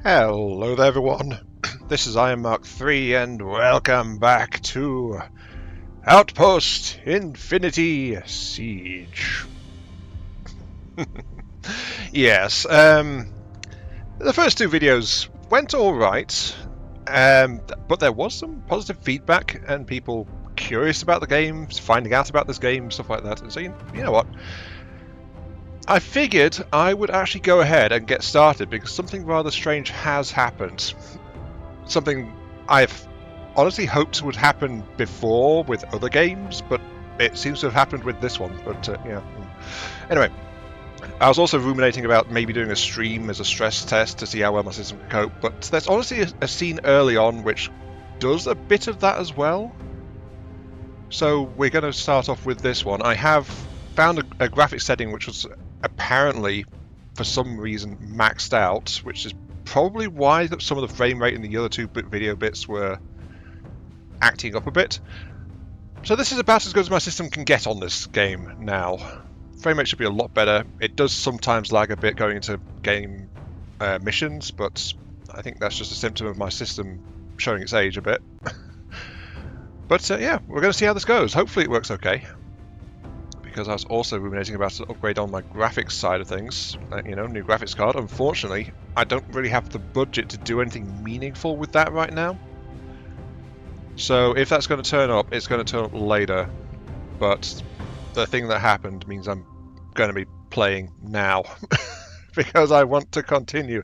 Hello there everyone, this is Iron Mark 3 and welcome back to Outpost Infinity Siege. Yes, the first two videos went alright, but there was some positive feedback and people curious about the game, finding out about this game, stuff like that, and so you know what? I figured I would actually go ahead and get started because something rather strange has happened. Something I've honestly hoped would happen before with other games, but it seems to have happened with this one. But yeah. Anyway, I was also ruminating about maybe doing a stream as a stress test to see how well my system can cope, but there's honestly a scene early on which does a bit of that as well. So we're going to start off with this one. I have found a graphics setting which was apparently, for some reason, maxed out, which is probably why some of the frame rate in the other two video bits were acting up a bit. So this is about as good as my system can get on this game now. Frame rate should be a lot better. It does sometimes lag a bit going into game missions, but I think that's just a symptom of my system showing its age a bit. But yeah, we're going to see how this goes. Hopefully it works okay. Because I was also ruminating about an upgrade on my graphics side of things. You know, new graphics card. Unfortunately, I don't really have the budget to do anything meaningful with that right now. So if that's going to turn up, it's going to turn up later. But the thing that happened means I'm going to be playing now. Because I want to continue.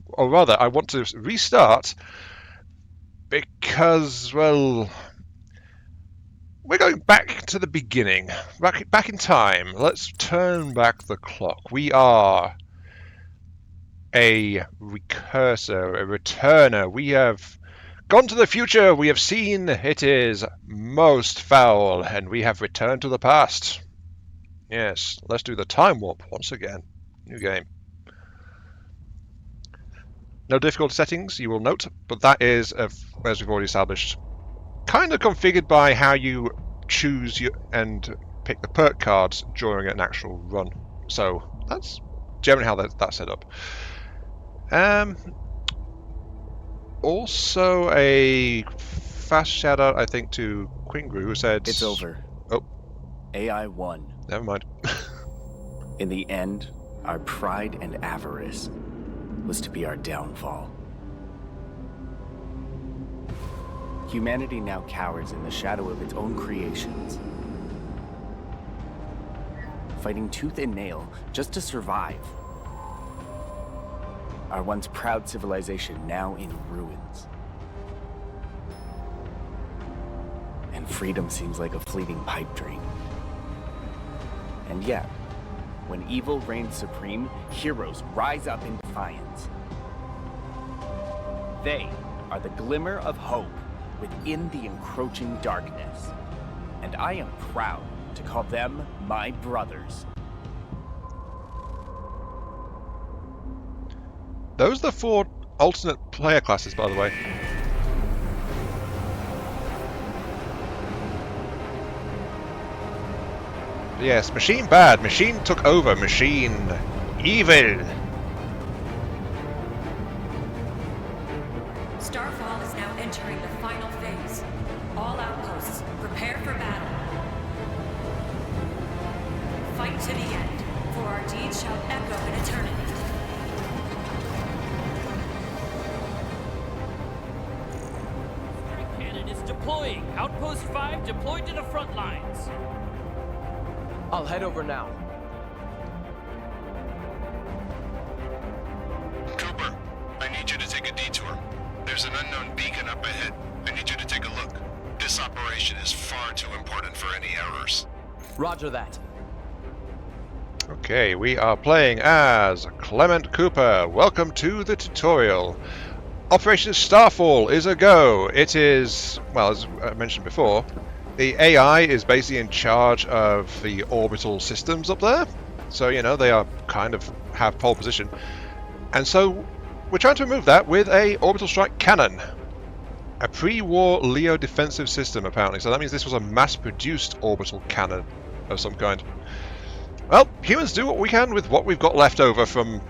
Or rather, I want to restart. Because, well, we're going back to the beginning, back in time. Let's turn back the clock. We are a recursor, a returner. We have gone to the future. We have seen it is most foul, and we have returned to the past. Yes, let's do the time warp once again. New game. No difficulty settings, you will note, but that is, as we've already established, kind of configured by how you choose and pick the perk cards during an actual run. So that's generally how that's set up. Also a fast shout out, I think, to Quingru, who said it's over. Oh, AI won. Never mind. In the end, our pride and avarice was to be our downfall. Humanity now cowers in the shadow of its own creations, fighting tooth and nail just to survive. Our once proud civilization now in ruins. And freedom seems like a fleeting pipe dream. And yet, when evil reigns supreme, heroes rise up in defiance. They are the glimmer of hope within the encroaching darkness, and I am proud to call them my brothers. Those are the 4 alternate player classes, by the way. Yes, machine bad, machine took over, machine evil. Starfall is now entering the final phase. All outposts, prepare for battle. Fight to the end, for our deeds shall echo in eternity. Cannon is deploying. Outpost 5 deployed to the front lines. I'll head over now. Cooper, I need you to take a detour. There's an unknown beacon up ahead. I need you to take a look. This operation is far too important for any errors. Roger that. Okay, we are playing as Clement Cooper. Welcome to the tutorial. Operation Starfall is a go. It is, well, as I mentioned before, the AI is basically in charge of the orbital systems up there. So, you know, they are kind of have pole position. And so we're trying to remove that with a orbital strike cannon. A pre-war Leo defensive system, apparently. So that means this was a mass-produced orbital cannon of some kind. Well, humans do what we can with what we've got left over from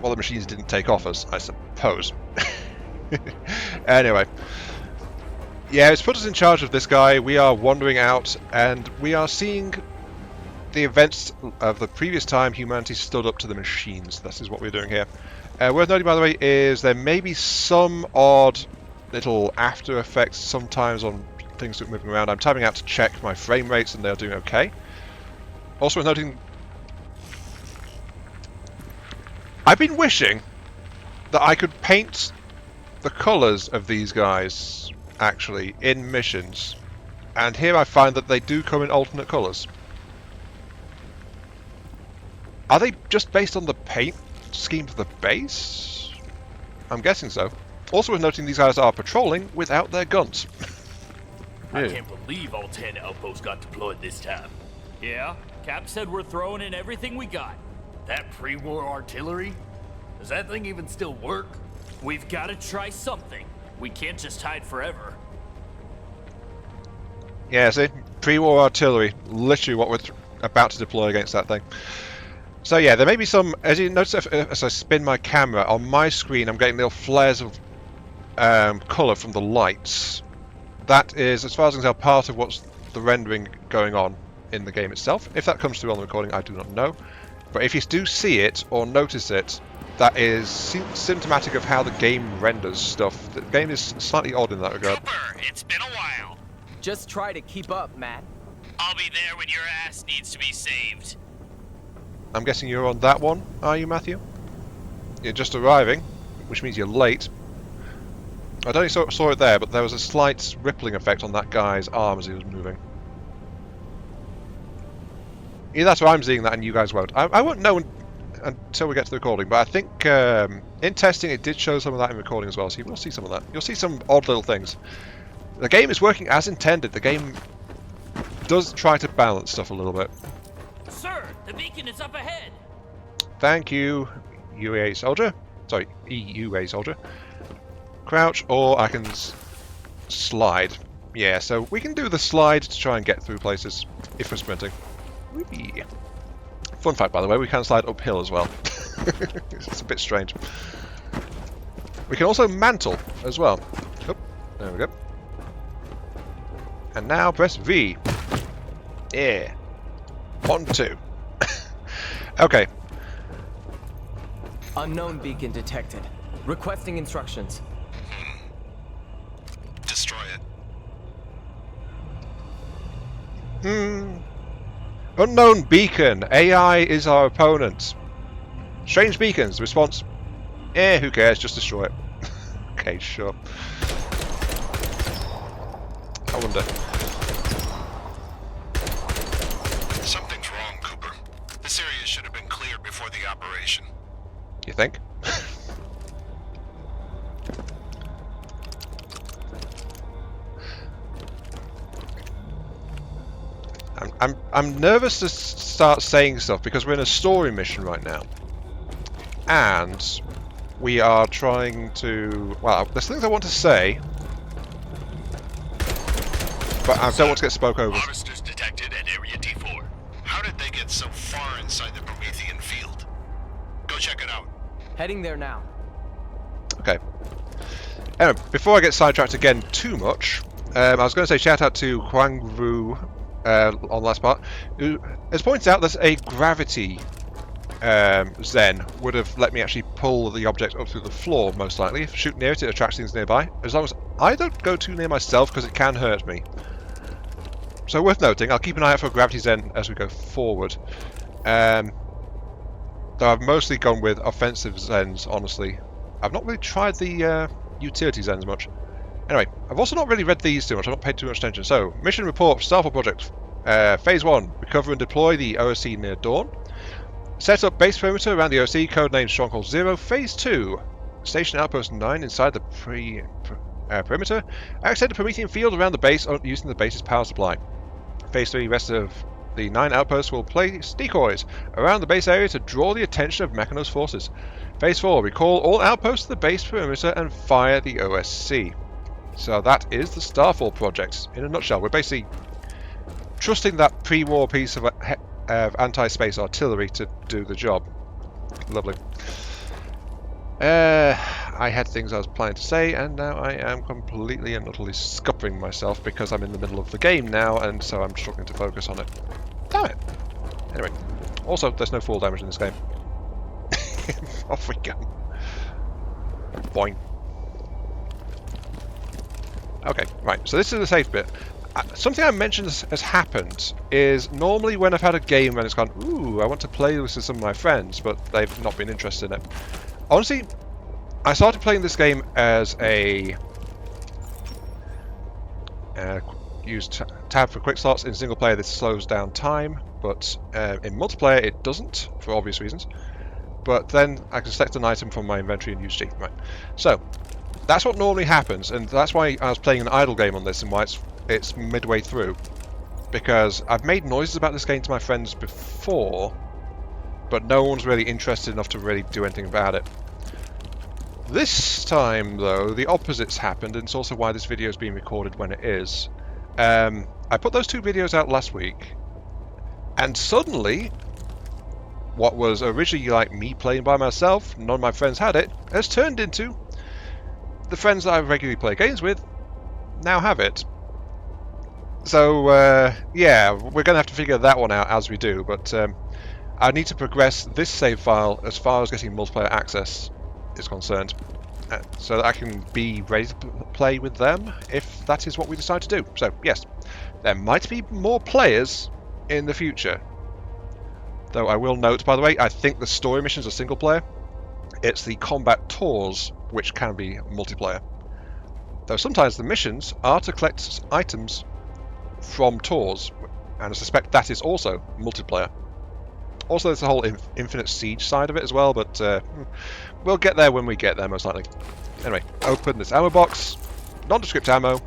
Well, the machines didn't take off us, I suppose. Anyway. Yeah, it's put us in charge of this guy. We are wandering out, and we are seeing the events of the previous time humanity stood up to the machines. This is what we're doing here. Worth noting, by the way, is there may be some odd little after effects sometimes on things that are moving around. I'm timing out to check my frame rates, and they're doing okay. Also worth noting, I've been wishing that I could paint the colours of these guys, actually, in missions. And here I find that they do come in alternate colours. Are they just based on the paint scheme of the base? I'm guessing so. Also worth noting, these guys are patrolling without their guns. I can't believe all 10 outposts got deployed this time. Yeah, Cap said we're throwing in everything we got. That pre-war artillery? Does that thing even still work? We've got to try something. We can't just hide forever. Yeah, see? Pre-war artillery. Literally what we're about to deploy against that thing. So yeah, there may be some... As you notice, as I spin my camera, on my screen I'm getting little flares of colour from the lights. That is, as far as I can tell, part of what's the rendering going on in the game itself. If that comes through on the recording, I do not know. But if you do see it or notice it, that is symptomatic of how the game renders stuff. The game is slightly odd in that regard. Cooper, it's been a while. Just try to keep up, Matt. I'll be there when your ass needs to be saved. I'm guessing you're on that one, are you, Matthew? You're just arriving, which means you're late. I don't think saw it there, but there was a slight rippling effect on that guy's arm as he was moving. Either that's why I'm seeing that and you guys won't. I won't know until we get to the recording, but I think in testing it did show some of that in recording as well, so you will see some of that. You'll see some odd little things. The game is working as intended. The game does try to balance stuff a little bit. Sir, the beacon is up ahead. Thank you, UA soldier. Sorry, EUA soldier. Crouch, or I can slide. Yeah, so we can do the slide to try and get through places if we're sprinting. Whee. Fun fact, by the way, we can slide uphill as well. It's a bit strange. We can also mantle as well. Oh, there we go. And now press V. Yeah. 1, 2. Okay. Unknown beacon detected. Requesting instructions. Destroy it. Unknown beacon. AI is our opponent. Strange beacons. Response. Who cares? Just destroy it. Okay, sure. I wonder. Something's wrong, Cooper. This area should have been cleared before the operation. You think? I'm nervous to start saying stuff because we're in a story mission right now, and we are trying to. Well, there's things I want to say, but I don't want to get spoke over. Harvesters detected at Area D4. How did they get so far inside the Promethean field? Go check it out. Heading there now. Okay. Anyway, before I get sidetracked again too much, I was going to say shout out to Huang Ru on the last part, who has pointed out that a gravity Zen would have let me actually pull the object up through the floor, most likely. If I shoot near it, it attracts things nearby. As long as I don't go too near myself, because it can hurt me. So worth noting, I'll keep an eye out for gravity Zen as we go forward. Though I've mostly gone with offensive Zens, honestly. I've not really tried the utility Zens much. Anyway, I've also not really read these too much, I've not paid too much attention. So, mission report for Starfall Project. Phase 1, recover and deploy the OSC near dawn. Set up base perimeter around the OSC, codenamed Stronghold 0. Phase 2, station Outpost 9 inside the perimeter. Extend the Promethean field around the base using the base's power supply. Phase 3, rest of the 9 outposts will place decoys around the base area to draw the attention of Mechanos forces. Phase 4, recall all outposts to the base perimeter and fire the OSC. So that is the Starfall Project in a nutshell. We're basically trusting that pre-war piece of anti-space artillery to do the job. Lovely. I had things I was planning to say, and now I am completely and utterly scuppering myself because I'm in the middle of the game now, and so I'm struggling to focus on it. Damn it! Anyway, also, there's no fall damage in this game. Off we go. Boing. Okay, right, so this is the safe bit. Something I mentioned has happened is normally when I've had a game and it's gone, ooh, I want to play this with some of my friends, but they've not been interested in it. Honestly, I started playing this game as a use tab for quick slots. In single player this slows down time, but in multiplayer it doesn't, for obvious reasons. But then I can select an item from my inventory and use G. Right. So that's what normally happens, and that's why I was playing an idle game on this and why it's midway through. Because I've made noises about this game to my friends before, but no one's really interested enough to really do anything about it. This time, though, the opposite's happened, and it's also why this video is being recorded when it is. I put those 2 videos out last week, and suddenly, what was originally like me playing by myself, none of my friends had it, has turned into the friends that I regularly play games with now have it. So, yeah, we're going to have to figure that one out as we do, but I need to progress this save file as far as getting multiplayer access is concerned, so that I can be ready to play with them if that is what we decide to do. So, yes, there might be more players in the future. Though I will note, by the way, I think the story missions are single player. It's the combat tours which can be multiplayer. Though sometimes the missions are to collect items from tours, and I suspect that is also multiplayer. Also, there's the whole infinite siege side of it as well, but we'll get there when we get there, most likely. Anyway, open this ammo box. Nondescript ammo.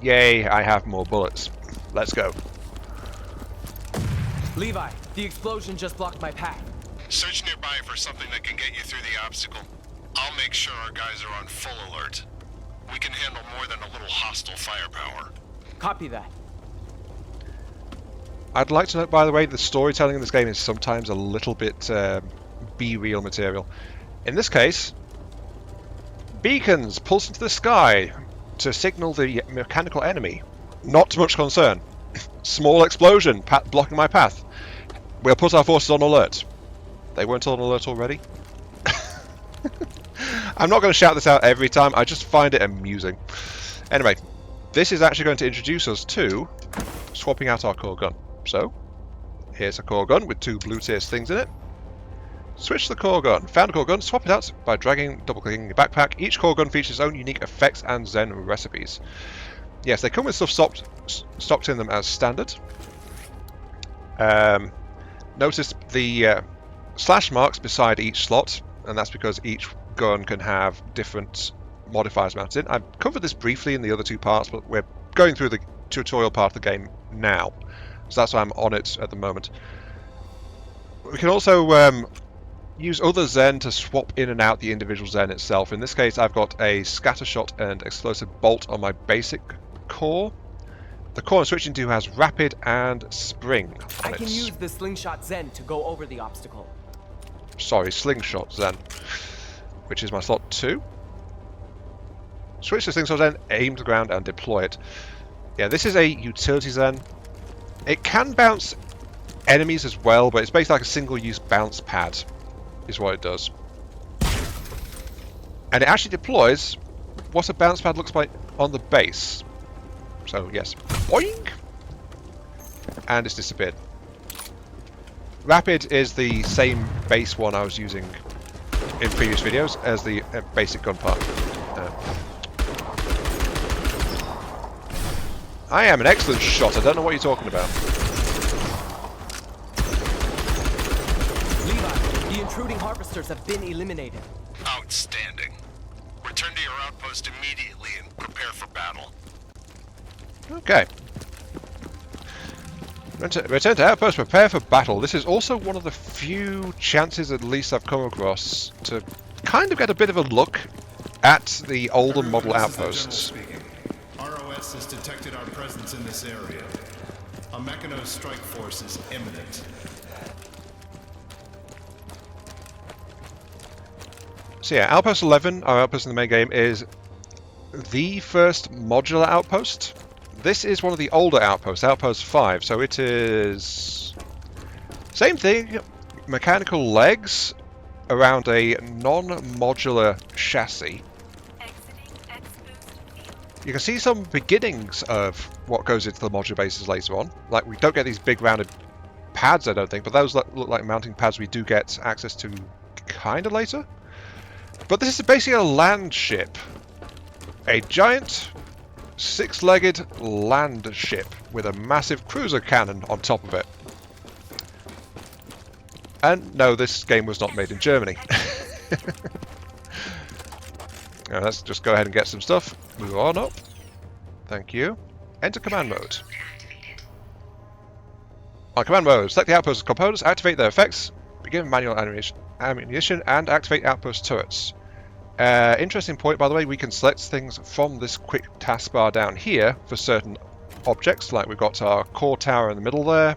Yay, I have more bullets. Let's go. Levi, the explosion just blocked my path. Search nearby for something that can get you through the obstacle. I'll make sure our guys are on full alert. We can handle more than a little hostile firepower. Copy that. I'd like to note, by the way, the storytelling in this game is sometimes a little bit B-reel material. In this case, beacons pulse into the sky to signal the mechanical enemy. Not much concern. Small explosion blocking my path. We'll put our forces on alert. They weren't on alert already? I'm not going to shout this out every time, I just find it amusing. Anyway, this is actually going to introduce us to swapping out our core gun. So, here's a core gun with 2 blue tier things in it. Switch the core gun. Found a core gun, swap it out by double-clicking your backpack. Each core gun features its own unique effects and Zen recipes. Yes, they come with stuff stocked in them as standard. Notice the slash marks beside each slot, and that's because each gun can have different modifiers mounted in. I've covered this briefly in the other 2 parts, but we're going through the tutorial part of the game now. So that's why I'm on it at the moment. We can also use other Zen to swap in and out the individual Zen itself. In this case, I've got a scatter shot and explosive bolt on my basic core. The core I'm switching to has rapid and spring on I can use the slingshot Zen to go over the obstacle. Sorry, slingshot Zen, which is my slot 2. Switch to slingshot Zen, aim to the ground and deploy it. Yeah, this is a utility Zen. It can bounce enemies as well, but it's basically like a single-use bounce pad, is what it does. And it actually deploys what a bounce pad looks like on the base. So, yes. Boing! And it's disappeared. Rapid is the same base one I was using in previous videos as the basic gun part. I am an excellent shot, I don't know what you're talking about. Levi, the intruding harvesters have been eliminated. Outstanding. Return to your outpost immediately and prepare for battle. Okay. Return to outpost, prepare for battle. This is also one of the few chances, at least, I've come across to kind of get a bit of a look at the older model outposts. ROS has detected our presence in this area. A Mechano strike force is imminent. So yeah, Outpost 11, our outpost in the main game, is the first modular outpost. This is one of the older outposts, Outpost 5, so it is... same thing, mechanical legs around a non-modular chassis. You can see some beginnings of what goes into the modular bases later on. Like, we don't get these big rounded pads, I don't think, but those look like mounting pads we do get access to kind of later. But this is basically a land ship. A giant, six-legged land ship with a massive cruiser cannon on top of it. And no, this game was not made in Germany. Now, let's just go ahead and get some stuff. Move on up. Thank you. Enter command mode. On command mode, select the outpost components, activate their effects, begin manual ammunition, and activate outpost turrets. Interesting point, by the way, we can select things from this quick taskbar down here for certain objects, like we've got our core tower in the middle there.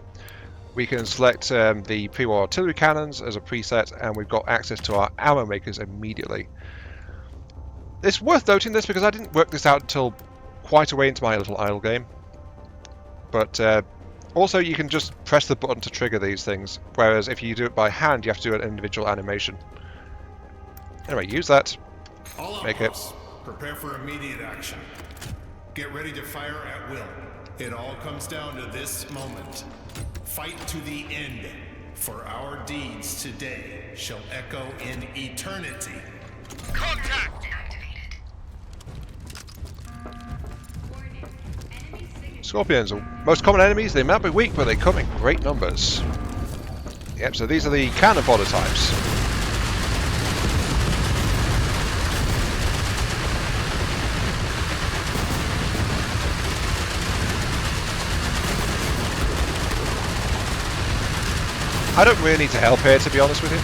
We can select the pre-war artillery cannons as a preset, and we've got access to our ammo makers immediately. It's worth noting this because I didn't work this out until quite a way into my little idle game. But also you can just press the button to trigger these things, whereas if you do it by hand you have to do an individual animation. Anyway, use that. All Make it. outposts, prepare for immediate action. Get ready to fire at will. It all comes down to this moment. Fight to the end, for our deeds today shall echo in eternity. Contact! Scorpions are most common enemies. They might be weak, but they come in great numbers. Yep, so these are the cannon fodder types. I don't really need to help here, to be honest with you.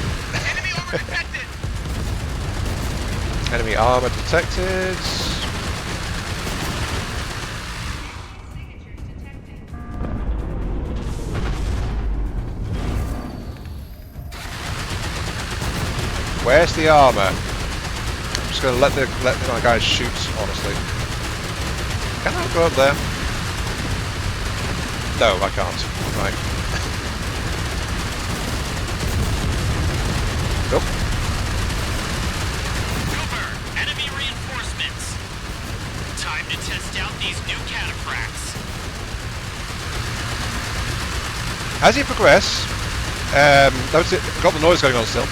Enemy armor detected. Where's the armor? I'm just gonna let my guys shoot, honestly. Can I go up there? No, I can't. Right. Nope. Cooper, enemy reinforcements. Time to test out these new cataphracts. As you progress, notice it, got the noise going on still.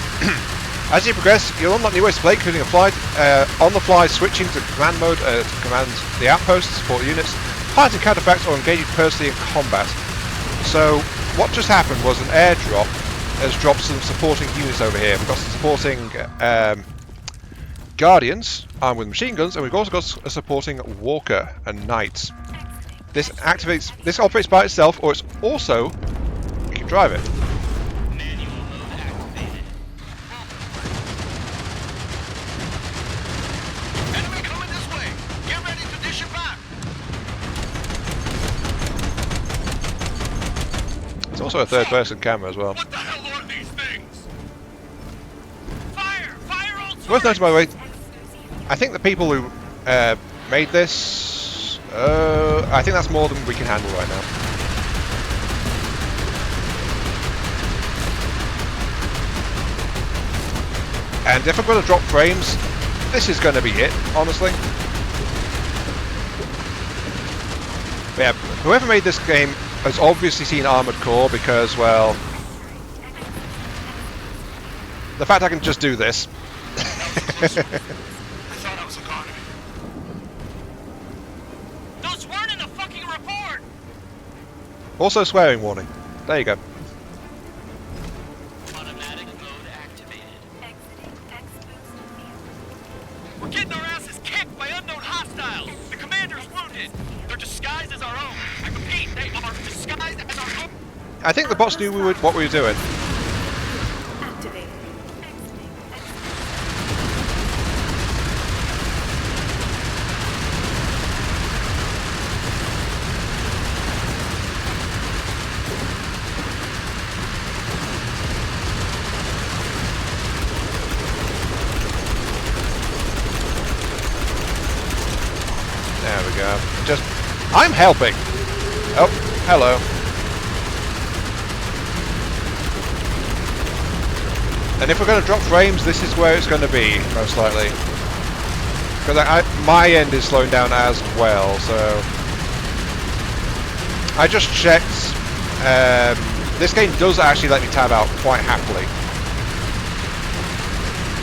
As you progress, you'll unlock new ways to play, including on-the-fly switching to command mode to command the outposts, support units, piloting cataphracts, or engaging personally in combat. So, what just happened was an airdrop has dropped some supporting units over here. We've got some supporting Guardians armed with machine guns, and we've also got a supporting Walker and Knights. This operates by itself, or it's also you can drive it. Manual mode activated. Enemy coming this way. Get ready to dish it back. It's also a third-person camera as well. What the hell are these things? Fire! Fire all It's worth noting, by the way, I think the people who made this, I think that's more than we can handle right now. And if I'm going to drop frames, this is going to be it, honestly. But yeah, whoever made this game has obviously seen Armored Core because, well, the fact I can just do this. I thought I was a goner. Those weren't in the fucking report! Also swearing warning. There you go. Automatic mode activated. We're getting our asses kicked by unknown hostiles! The commander's wounded! They're disguised as our own! I repeat, they are disguised as our own! I think the bots knew what we were doing. just... I'm helping! Oh, hello. And if we're going to drop frames, this is where it's going to be, most likely. Because my end is slowing down as well, so... I just checked. This game does actually let me tab out quite happily.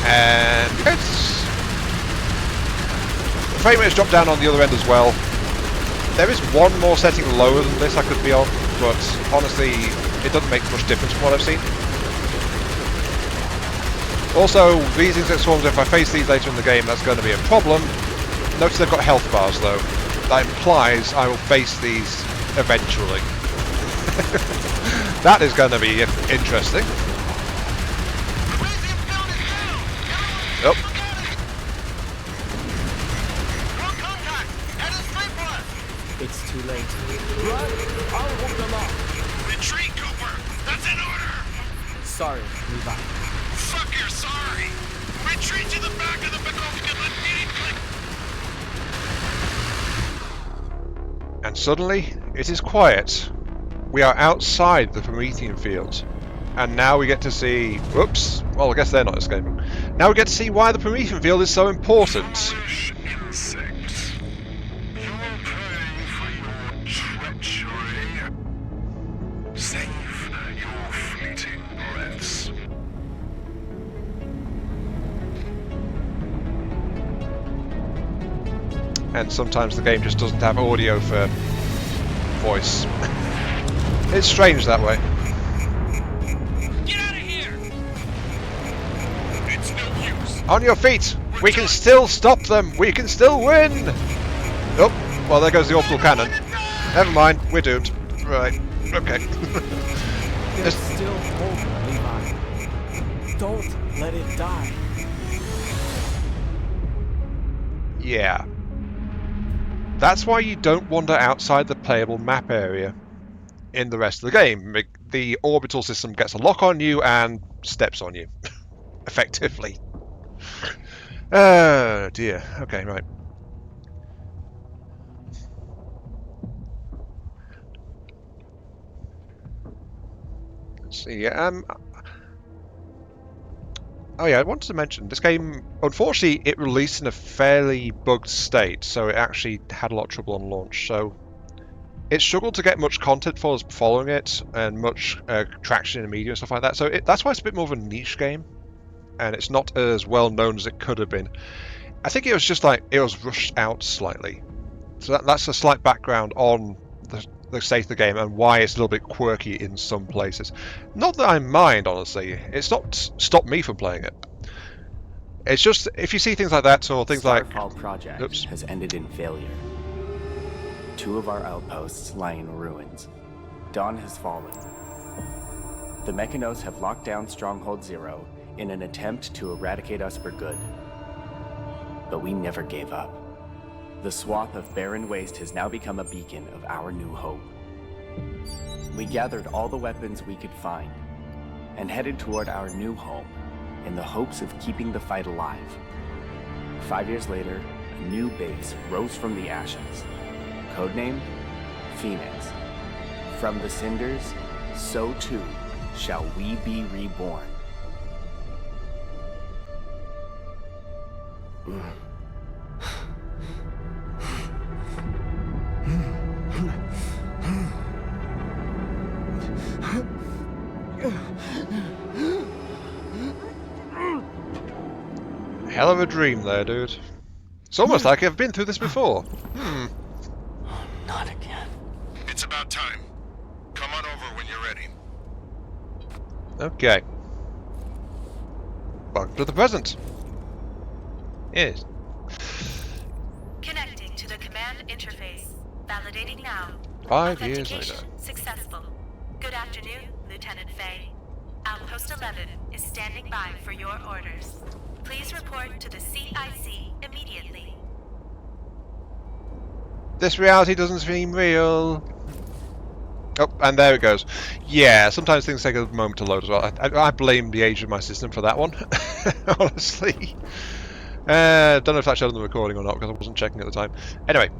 And it's... The frame rate has dropped down on the other end as well. There is one more setting lower than this I could be on, but honestly, it doesn't make much difference from what I've seen. Also, these insect swarms, if I face these later in the game, that's going to be a problem. Notice they've got health bars though. That implies I will face these eventually. That is going to be interesting. Oh. It's too late. Run! I'll hold them off. Retreat, Cooper! That's an order! Sorry, Levi. Fuck, you're sorry! Retreat to the back of the Bekovic immediately! And suddenly, it is quiet. We are outside the Promethean field. And now we get to see... Whoops! Well, I guess they're not escaping. Now we get to see why the Promethean field is so important. Foolish insects. You're praying for your treachery. Save your fleeting breaths. And sometimes the game just doesn't have audio for voice. It's strange that way. Get out of here! It's no use. On your feet! We can still stop them! We can still win! Oh, well there goes the orbital cannon. Never mind, we're doomed. Right, okay. There's still hope, Levi. Don't let it die. Yeah. That's why you don't wander outside the playable map area in the rest of the game. The orbital system gets a lock on you and steps on you. Effectively. Oh dear. Okay, right. Let's see. Oh yeah, I wanted to mention, this game, unfortunately, it released in a fairly bugged state, so it actually had a lot of trouble on launch, so it struggled to get much content for us following it, and much traction in the media and stuff like that, so that's why it's a bit more of a niche game, and it's not as well known as it could have been. I think it was just like, it was rushed out slightly. So that's a slight background on the state of the game and why it's a little bit quirky in some places. Not that I mind, honestly. It's not stopped me from playing it. It's just, if you see things like that, or things like... Starfall Project has ended in failure. 2 of our outposts lie in ruins. Dawn has fallen. The Mechanos have locked down Stronghold Zero in an attempt to eradicate us for good. But we never gave up. The swath of barren waste has now become a beacon of our new hope. We gathered all the weapons we could find and headed toward our new home in the hopes of keeping the fight alive. 5 years later, a new base rose from the ashes. Codename Phoenix. From the cinders, so too shall we be reborn. Hell of a dream there, dude. It's almost like I've been through this before. Not again. It's about time. Come on over when you're ready. Okay. Welcome to the present. Yes. Connecting to the command interface. Validating now. 5 years later. Authentication successful. Good afternoon, Lieutenant Faye. Outpost 11 is standing by for your orders. Please report to the CIC immediately. This reality doesn't seem real. Oh, and there it goes. Yeah, sometimes things take a moment to load as well. I blame the age of my system for that one, honestly. Don't know if that showed on the recording or not, because I wasn't checking at the time. Anyway,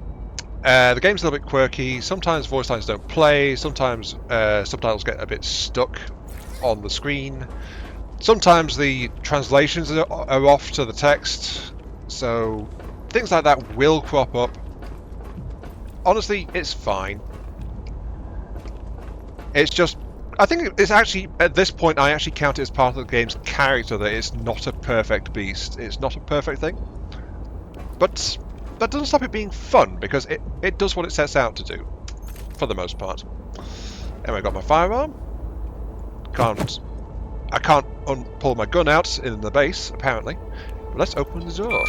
The game's a little bit quirky. Sometimes voice lines don't play. Sometimes subtitles get a bit stuck on the screen. Sometimes the translations are off to the text. So things like that will crop up. Honestly, it's fine. It's just, I think it's actually, at this point, I actually count it as part of the game's character that it's not a perfect beast. It's not a perfect thing. But that doesn't stop it being fun, because it does what it sets out to do, for the most part. Anyway, I got my firearm. I can't pull my gun out in the base, apparently. But let's open the door.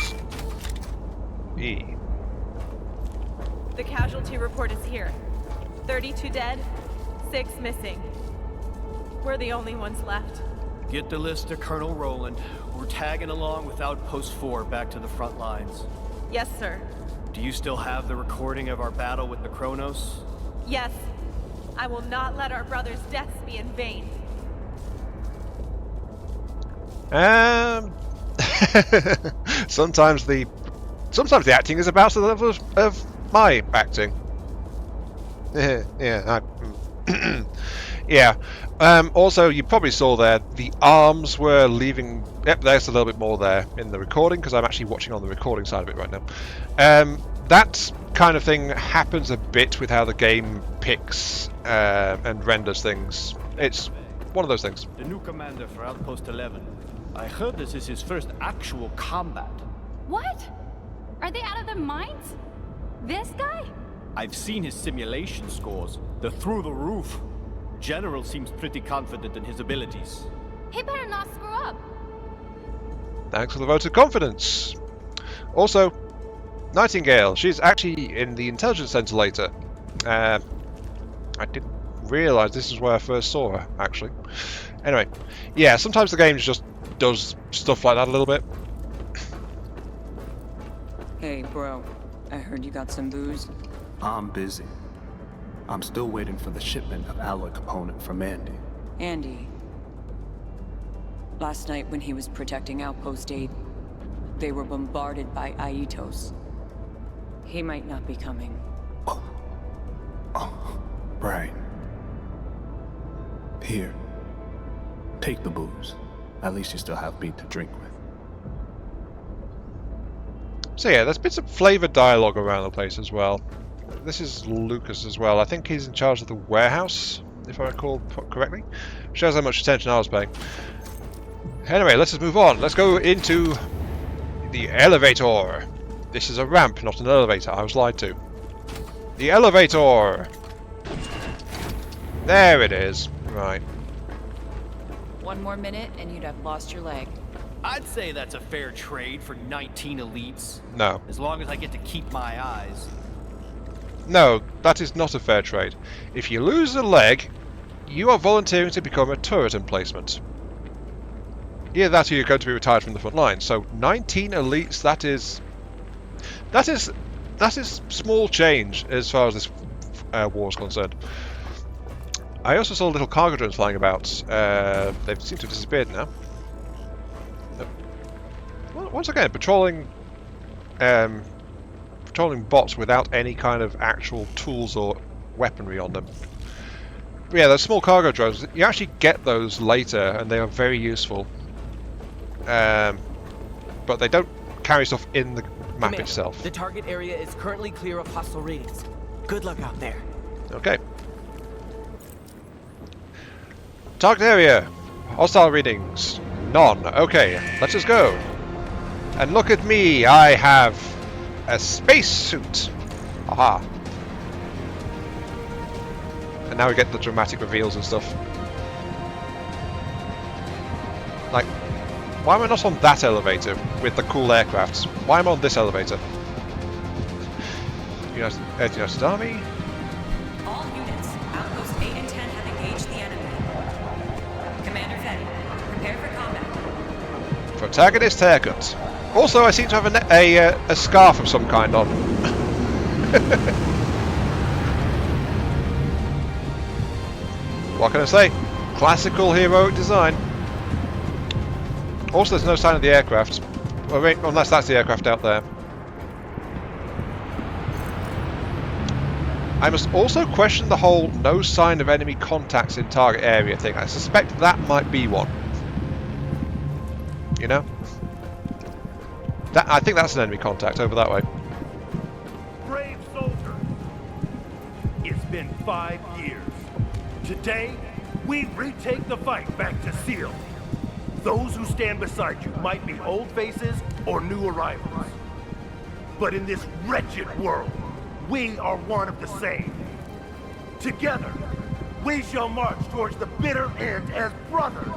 E. The casualty report is here. 32 dead, 6 missing. We're the only ones left. Get the list to Colonel Roland. We're tagging along with Outpost 4 back to the front lines. Yes, sir. Do you still have the recording of our battle with the Kronos? Yes. I will not let our brothers' deaths be in vain. Sometimes the acting is about the level of my acting. Yeah. Yeah. Also, you probably saw there the arms were leaving. Yep, there's a little bit more there in the recording because I'm actually watching on the recording side of it right now. That kind of thing happens a bit with how the game picks and renders things. It's one of those things. The new commander for Outpost 11. I heard this is his first actual combat. What? Are they out of their minds? This guy? I've seen his simulation scores. They're through the roof. General seems pretty confident in his abilities. He better not screw up. Thanks for the vote of confidence. Also, Nightingale. She's actually in the intelligence center later. I didn't realise this is where I first saw her, actually. Anyway, yeah, sometimes the game just does stuff like that a little bit. Hey, bro. I heard you got some booze. I'm busy. I'm still waiting for the shipment of alloy component from Andy. Andy. Last night when he was protecting Outpost 8, they were bombarded by Aitos. He might not be coming. Oh, right. Here. Take the booze. At least you still have me to drink with. So yeah, there's bits of flavoured dialogue around the place as well. This is Lucas as well. I think he's in charge of the warehouse, if I recall correctly. Shows how much attention I was paying. Anyway, let's just move on. Let's go into the elevator. This is a ramp, not an elevator. I was lied to. The elevator! There it is. Right. One more minute and you'd have lost your leg. I'd say that's a fair trade for 19 elites. No. As long as I get to keep my eyes. No, that is not a fair trade. If you lose a leg, you are volunteering to become a turret emplacement. Either that or you're going to be retired from the front line. So 19 elites, that is small change as far as this war is concerned. I also saw little cargo drones flying about. They seem to have disappeared now. Once again, patrolling bots without any kind of actual tools or weaponry on them. But yeah, those small cargo drones, you actually get those later, and they are very useful. But they don't carry stuff in the map Command, itself. The target area is currently clear of hostile raidings. Good luck out there. Okay. Target area. Hostile readings. None. Okay, let's just go. And look at me, I have a spacesuit. Aha. And now we get the dramatic reveals and stuff. Like, why am I not on that elevator with the cool aircrafts? Why am I on this elevator? United Army. All units, Outpost 8 and 10 have engaged the enemy. Commander Fetty, prepare for combat. Protagonist haircut. Also, I seem to have a scarf of some kind on. What can I say? Classical heroic design. Also, there's no sign of the aircraft. Well, unless that's the aircraft out there. I must also question the whole no sign of enemy contacts in target area thing. I suspect that might be one. You know? I think that's an enemy contact over that way. Brave soldier, it's been 5 years. Today, we retake the fight back to Seal. Those who stand beside you might be old faces or new arrivals. But in this wretched world, we are one of the same. Together, we shall march towards the bitter end as brothers.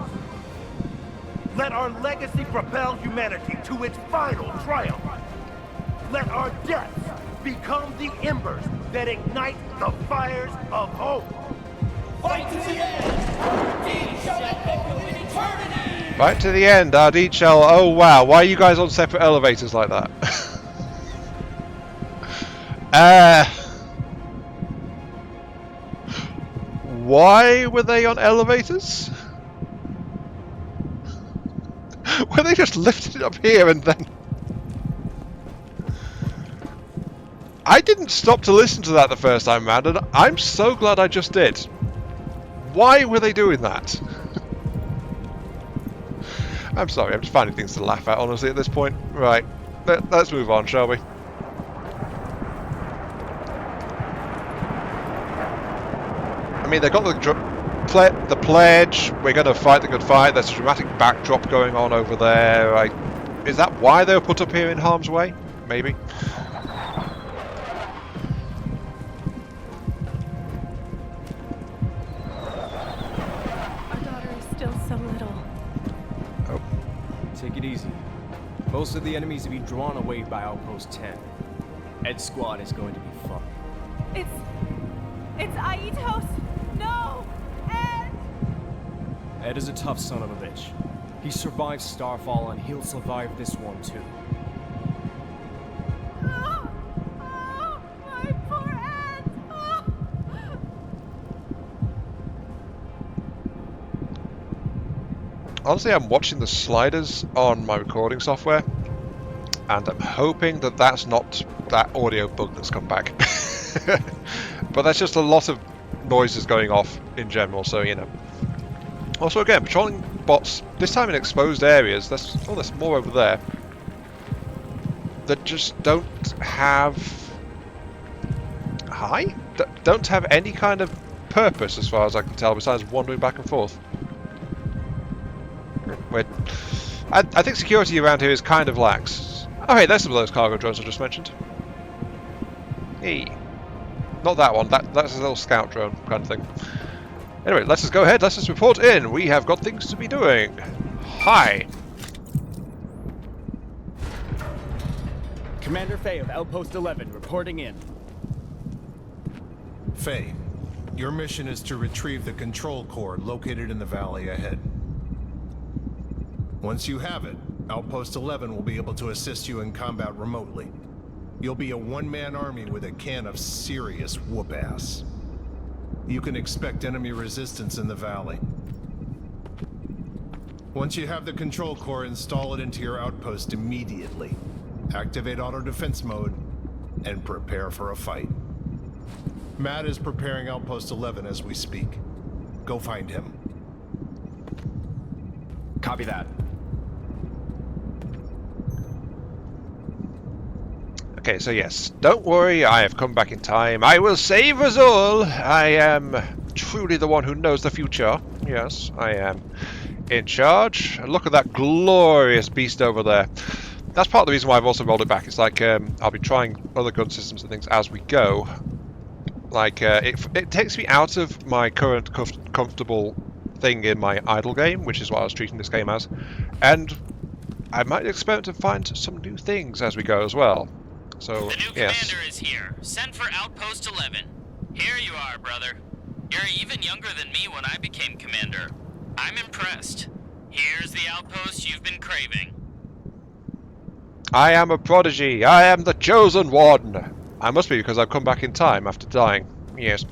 Let our legacy propel humanity to its final triumph. Let our deaths become the embers that ignite the fires of hope. Fight to the end! Our deeds shall echo in eternity! Fight to the end, our deed shall... Oh wow, why are you guys on separate elevators like that? Why were they on elevators? Were they just lifted it up here and then... I didn't stop to listen to that the first time round, and I'm so glad I just did. Why were they doing that? I'm sorry, I'm just finding things to laugh at, honestly, at this point. Right, let's move on, shall we? I mean, they've got the pledge, we're going to fight the good fight, there's a dramatic backdrop going on over there. Is that why they were put up here in harm's way? Maybe. Our daughter is still so little. Oh. Take it easy. Most of the enemies have been drawn away by Outpost 10. Ed's squad is going to be fun. It's Aitos! No! Ed! Ed is a tough son of a bitch. He survived Starfall and he'll survive this one too. Oh, my poor Ed! Oh. Honestly, I'm watching the sliders on my recording software, and I'm hoping that that's not that audio bug that's come back. But that's just a lot of noises going off in general, so you know. Also, again, patrolling bots, this time in exposed areas. There's more over there that just don't have... don't have any kind of purpose, as far as I can tell, besides wandering back and forth. I think security around here is kind of lax. Oh hey, there's some of those cargo drones I just mentioned. Hey. Not that one, that's a little scout drone kind of thing. Anyway, let's just go ahead, let's just report in. We have got things to be doing. Hi. Commander Faye of Outpost 11 reporting in. Faye, your mission is to retrieve the control core located in the valley ahead. Once you have it, Outpost 11 will be able to assist you in combat remotely. You'll be a one-man army with a can of serious whoop-ass. You can expect enemy resistance in the valley. Once you have the control core, install it into your outpost immediately. Activate auto-defense mode, and prepare for a fight. Matt is preparing Outpost 11 as we speak. Go find him. Copy that. Okay, so yes, don't worry, I have come back in time. I will save us all. I am truly the one who knows the future. Yes, I am in charge. Look at that glorious beast over there. That's part of the reason why I've also rolled it back. It's like I'll be trying other gun systems and things as we go. Like it takes me out of my current comfortable thing in my idle game, which is what I was treating this game as, and I might experiment to find some new things as we go as well. So, the new commander is here. Send for Outpost 11. Here you are, brother. You're even younger than me when I became commander. I'm impressed. Here's the outpost you've been craving. I am a prodigy. I am the chosen one. I must be, because I've come back in time after dying. Yes.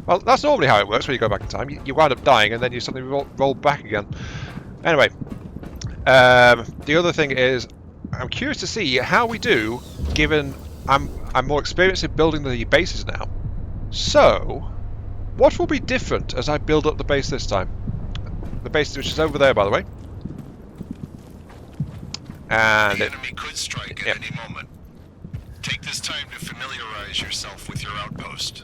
Well, that's normally how it works when you go back in time. You wind up dying and then you suddenly roll back again. Anyway, the other thing is, I'm curious to see how we do, given I'm more experienced in building the bases now. So, what will be different as I build up the base this time? The base which is over there, by the way. And the enemy could strike at any moment. Take this time to familiarize yourself with your outpost.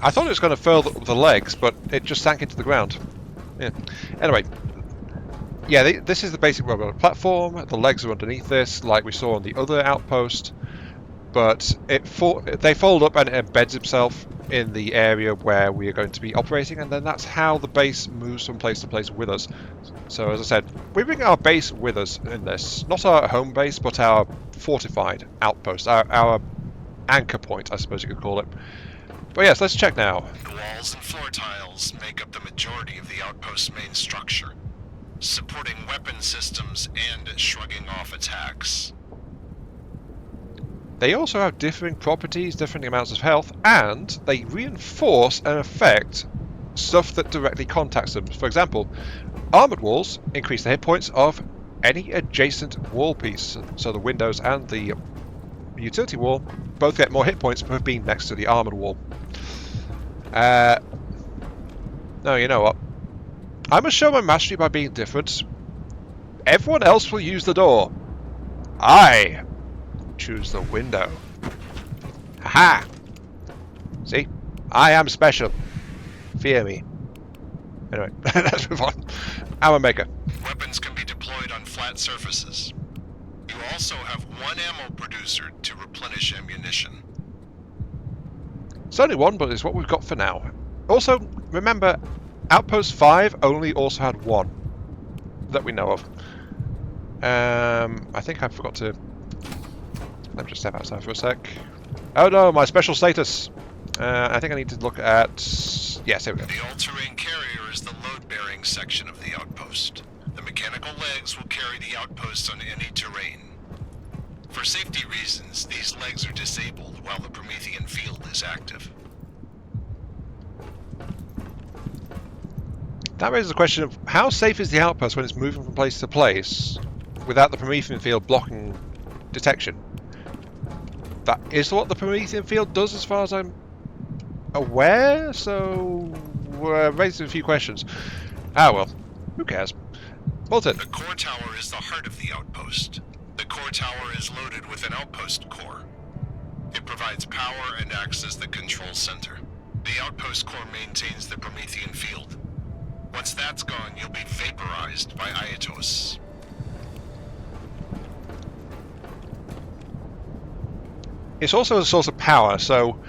I thought it was going to furl the legs, but it just sank into the ground. Yeah. Anyway, yeah, this is the basic robot platform. The legs are underneath this, like we saw on the other outpost. But they fold up and it embeds itself in the area where we are going to be operating, and then that's how the base moves from place to place with us. So as I said, we bring our base with us in this. Not our home base, but our fortified outpost, our anchor point, I suppose you could call it. But yes, let's check now. The walls and floor tiles make up the majority of the outpost's main structure, supporting weapon systems and shrugging off attacks. They also have differing properties, different amounts of health, and they reinforce and affect stuff that directly contacts them. For example, armoured walls increase the hit points of any adjacent wall piece. So the windows and the utility wall both get more hit points for being next to the armoured wall. No, you know what? I must show my mastery by being different. Everyone else will use the door. I choose the window. Haha! See? I am special. Fear me. Anyway, let's move on. Armor maker. Weapons can be deployed on flat surfaces. You also have one ammo producer to replenish ammunition. It's only one, but it's what we've got for now. Also, remember, Outpost 5 only also had one that we know of. I think I forgot to... Let me just step outside for a sec. Oh no, my special status. I think I need to look at... Yes, here we go. The all-terrain carrier is the load-bearing section of the outpost. The mechanical legs will carry the outpost on any terrain. For safety reasons, these legs are disabled while the Promethean field is active. That raises the question of how safe is the outpost when it's moving from place to place without the Promethean field blocking detection? That is what the Promethean field does as far as I'm aware, so we're raising a few questions. Ah well, who cares? Bolton. The core tower is the heart of the outpost. The core tower is loaded with an outpost core. It provides power and acts as the control center. The outpost core maintains the Promethean field. Once that's gone, you'll be vaporized by Ayatos. It's also a source of power, so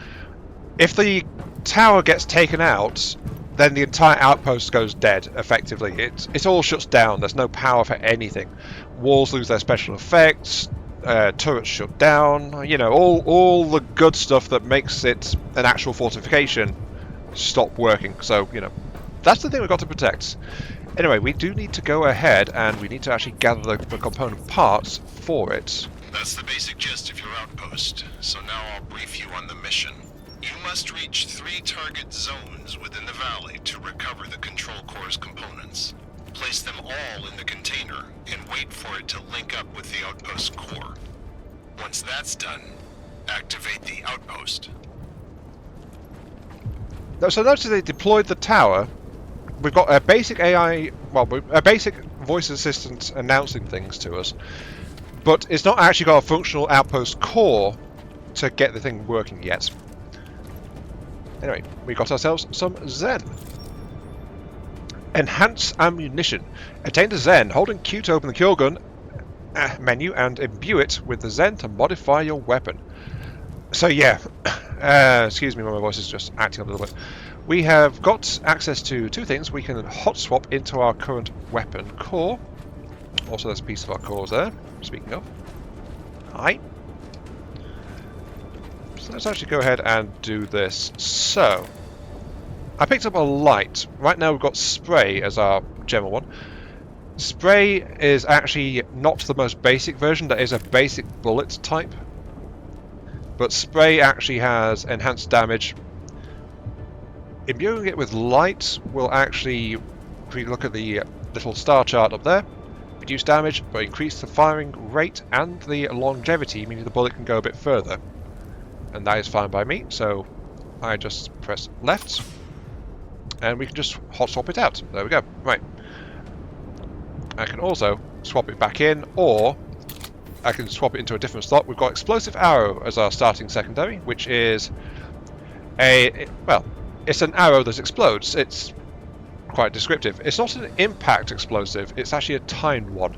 if the tower gets taken out, then the entire outpost goes dead, effectively. It all shuts down, there's no power for anything. Walls lose their special effects, turrets shut down, you know, all the good stuff that makes it an actual fortification stop working. So, you know, that's the thing we've got to protect. Anyway, we do need to go ahead and we need to actually gather the component parts for it. That's the basic gist of your outpost, so now I'll brief you on the mission. You must reach 3 target zones within the valley to recover the control core's components. Place them all in the container and wait for it to link up with the outpost core. Once that's done, activate the outpost. So notice they deployed the tower. We've got a basic AI, well, a basic voice assistant announcing things to us, but it's not actually got a functional outpost core to get the thing working yet. Anyway, we got ourselves some Zen. Enhance ammunition. Attain the Zen. Holding Q to open the cure gun menu and imbue it with the Zen to modify your weapon. So yeah, excuse me, my voice is just acting a little bit. We have got access to 2 things. We can hot swap into our current weapon core. Also, there's a piece of our cores there. Speaking of, hi. So let's actually go ahead and do this. So, I picked up a light. Right now we've got spray as our general one. Spray is actually not the most basic version. That is a basic bullet type. But spray actually has enhanced damage. Imbuing it with light will actually, if we look at the little star chart up there, reduce damage but increase the firing rate and the longevity, meaning the bullet can go a bit further. and that is fine by me. So I just press left, and we can just hot swap it out. There we go. Right. I can also swap it back in, or I can swap it into a different slot. We've got explosive arrow as our starting secondary, which is well, it's an arrow that explodes. It's quite descriptive. It's not an impact explosive, it's actually a timed one.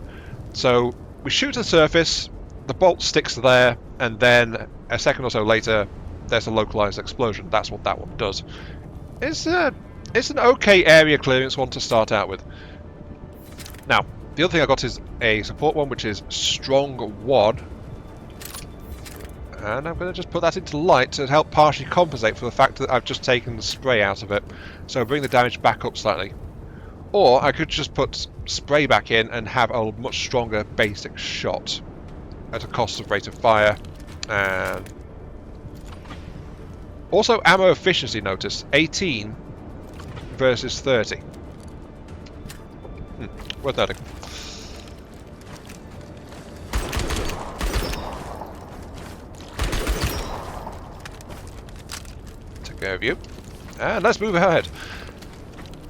So we shoot to the surface, the bolt sticks there, and then a second or so later there's a localized explosion. That's what that one does. It's an okay area clearance one to start out with. Now, the other thing I got is a support one, which is strong 1. And I'm going to just put that into light to help partially compensate for the fact that I've just taken the spray out of it. So bring the damage back up slightly. Or I could just put spray back in and have a much stronger basic shot at a cost of rate of fire. And also ammo efficiency, notice 18 versus 30. Worth noting. Of you. And let's move ahead.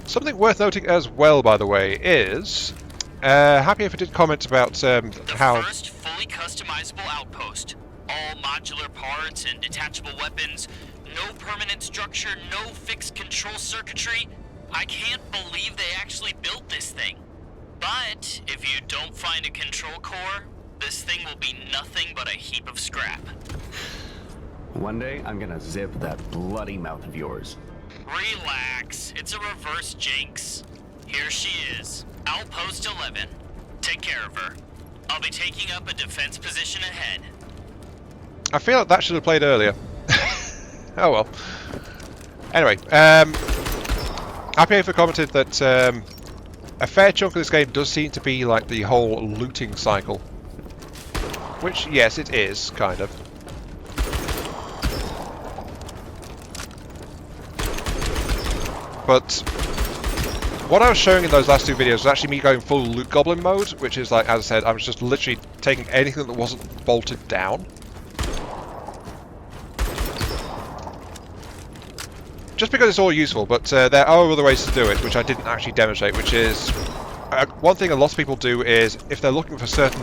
Something worth noting as well, by the way, is happy if I did comment about how first fully customizable outpost. All modular parts and detachable weapons. No permanent structure, no fixed control circuitry. I can't believe they actually built this thing. But if you don't find a control core, this thing will be nothing but a heap of scrap. One day, I'm gonna zip that bloody mouth of yours. Relax, it's a reverse jinx. Here she is, Outpost 11. Take care of her. I'll be taking up a defense position ahead. I feel like that should have played earlier. Oh well. Anyway, happy if I commented that a fair chunk of this game does seem to be like the whole looting cycle. Which, yes, it is, kind of. But what I was showing in those last 2 videos was actually me going full loot goblin mode, which is like, as I said, I was just literally taking anything that wasn't bolted down. Just because it's all useful, but there are other ways to do it, which I didn't actually demonstrate, which is... one thing a lot of people do is, if they're looking for certain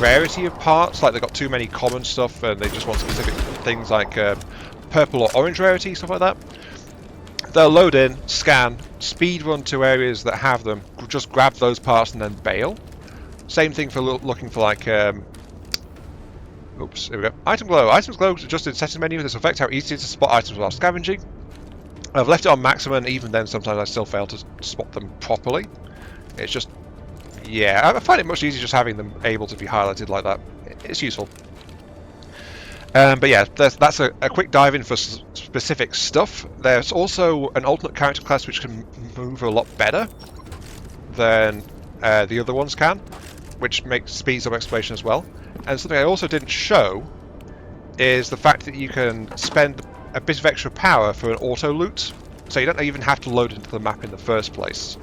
rarity of parts, like they've got too many common stuff and they just want specific things like purple or orange rarity, stuff like that, they'll load in, scan, speed run to areas that have them, just grab those parts and then bail. Same thing for looking for like... oops, here we go. Item glow. Items glow adjusted in settings menu. This affects how easy it is to spot items while scavenging. I've left it on maximum, and even then sometimes I still fail to spot them properly. It's just... yeah, I find it much easier just having them able to be highlighted like that. It's useful. But yeah, that's a quick dive in for specific stuff. There's also an alternate character class which can move a lot better than the other ones can, which speeds up exploration as well. And something I also didn't show is the fact that you can spend a bit of extra power for an auto loot, so you don't even have to load into the map in the first place.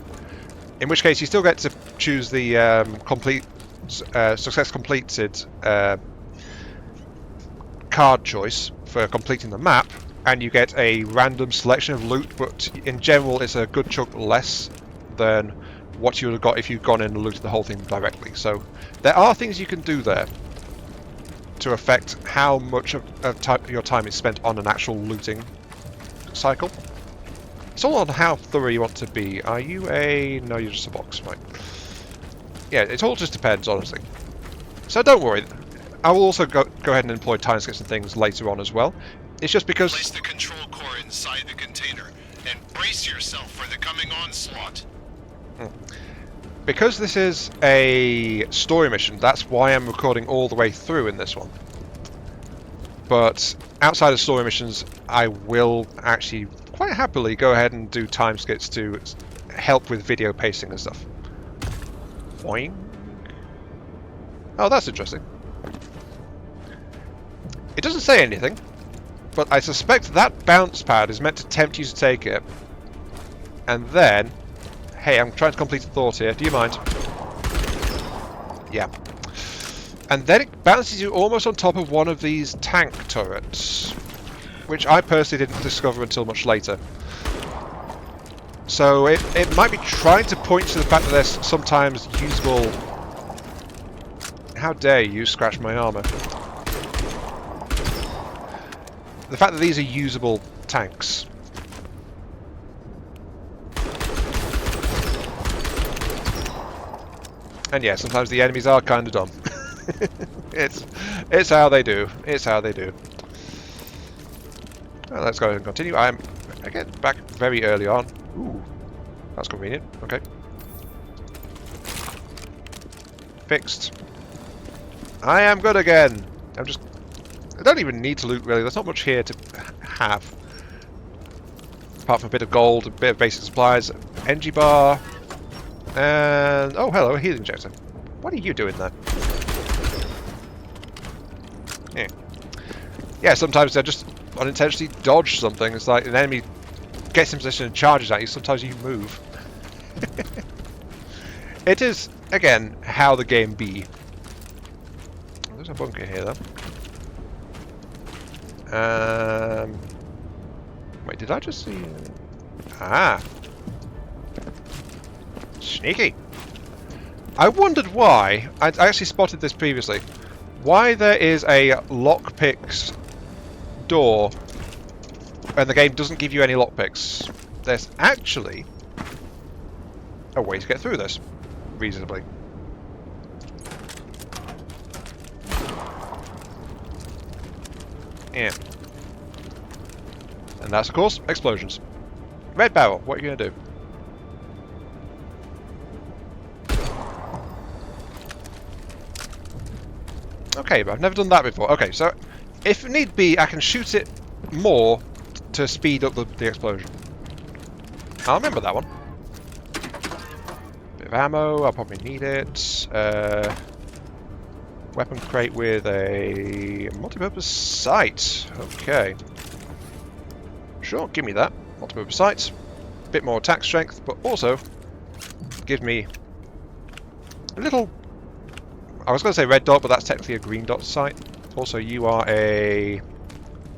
In which case you still get to choose the success completed card choice for completing the map, and you get a random selection of loot, but in general it's a good chunk less than what you would have got if you'd gone in and looted the whole thing directly. So there are things you can do there to affect how much of your time is spent on an actual looting cycle. It's all on how thorough you want to be. Are you a... no, you're just a box, right. Yeah, it all just depends, honestly. So don't worry. I will also go ahead and employ time skips and things later on as well. It's just because... place the control core inside the container and brace yourself for the coming onslaught. Because this is a story mission, that's why I'm recording all the way through in this one. But outside of story missions, I will actually quite happily go ahead and do time skips to help with video pacing and stuff. Boing. Oh, that's interesting. It doesn't say anything, but I suspect that bounce pad is meant to tempt you to take it. And then... hey, I'm trying to complete a thought here. Do you mind? Yeah. And then it bounces you almost on top of one of these tank turrets. which I personally didn't discover until much later. So it might be trying to point to the fact that there's sometimes usable... How dare you scratch my armor? The fact that these are usable tanks. And yeah, sometimes the enemies are kind of dumb. It's how they do. It's how they do. Well, let's go ahead and continue. I'm again back very early on. Ooh, that's convenient. Okay. Fixed. I am good again. I don't even need to loot really. There's not much here to have. Apart from a bit of gold, a bit of basic supplies, energy bar, and oh hello, a healing injector. What are you doing there? Yeah. Yeah, sometimes I just unintentionally dodge something. It's like an enemy gets in position and charges at you. Sometimes you move. It is, again, how the game be. There's a bunker here, though. Wait, did I just see... Ah! Sneaky! I wondered why, I actually spotted this previously, why there is a lockpicks door and the game doesn't give you any lockpicks. There's actually a way to get through this, reasonably. Yeah. And that's, of course, explosions. Red barrel, what are you going to do? Okay, but I've never done that before. Okay, so if need be, I can shoot it more to speed up the explosion. I'll remember that one. Bit of ammo, I'll probably need it. Weapon crate with a multi-purpose sight. Okay. Sure, give me that. Multi-purpose sight. Bit more attack strength, but also give me a little... I was going to say red dot, but that's technically a green dot sight. Also, you are a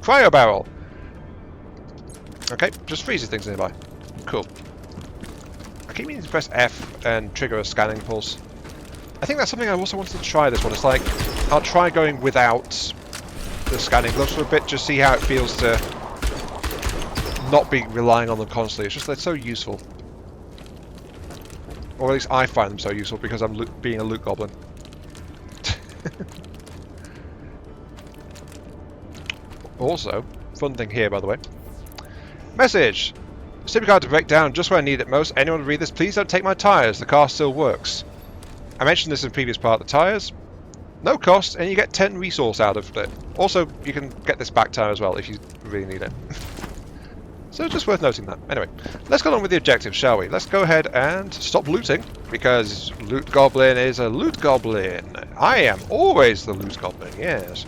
cryo barrel. Okay, just freezes things nearby. Cool. I keep meaning to press F and trigger a scanning pulse. I think that's something I also wanted to try this one. It's like, I'll try going without the scanning gloves for a bit, just see how it feels to not be relying on them constantly. It's just they're so useful. Or at least I find them so useful because I'm being a loot goblin. Also, fun thing here by the way. Message! SIM card to break down just where I need it most. Anyone read this? Please don't take my tyres. The car still works. I mentioned this in the previous part. The tyres, no cost, and you get 10 resource out of it. Also, you can get this back tyre as well if you really need it. So just worth noting that. Anyway, let's go on with the objectives, shall we? Let's go ahead and stop looting, because Loot Goblin is a Loot Goblin. I am always the Loot Goblin, yes.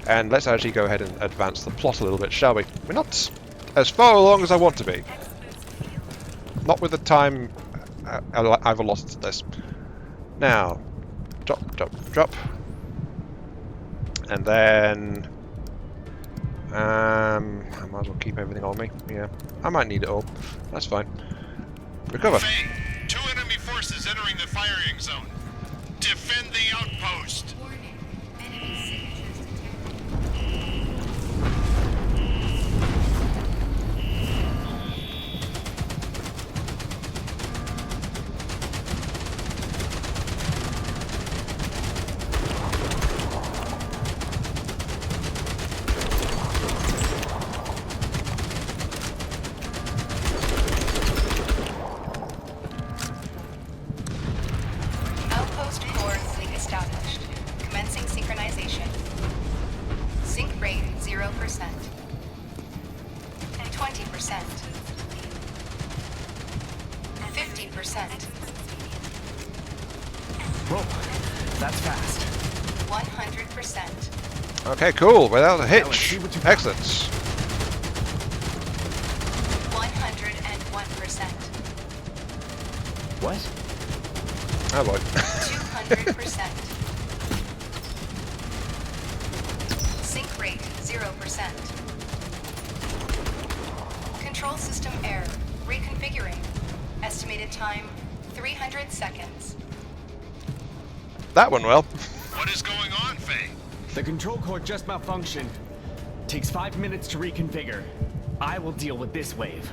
And let's actually go ahead and advance the plot a little bit, shall we? We're not as far along as I want to be. Not with the time I've allotted to this. Now, drop, drop, drop. And then... I might as well keep everything on me. Yeah, I might need it all. That's fine. Recover. Faye, 2 enemy forces entering the firing zone. Defend the outpost. Okay, cool. Without a hitch. Excellent. 101%. What? Oh boy. 200%. Sync rate 0%. Control system error. Reconfiguring. Estimated time, 300 seconds. That went well. What is going on, Faye? The control core just malfunctioned. Takes 5 minutes to reconfigure. I will deal with this wave.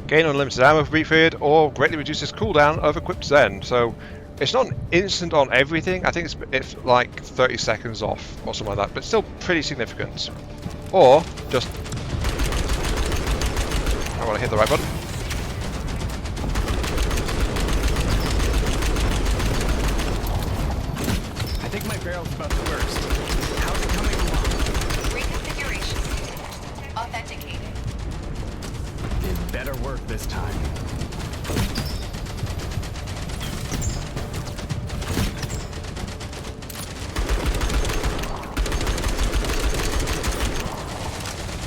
Gain unlimited ammo for brief period, or greatly reduces cooldown of equipped Zen. So it's not an instant on everything. I think it's like 30 seconds off or something like that, but still pretty significant. Or just I want to hit the right button. I think my barrel's about to burst. How's it coming along? Reconfiguration. Authenticated. It better work this time.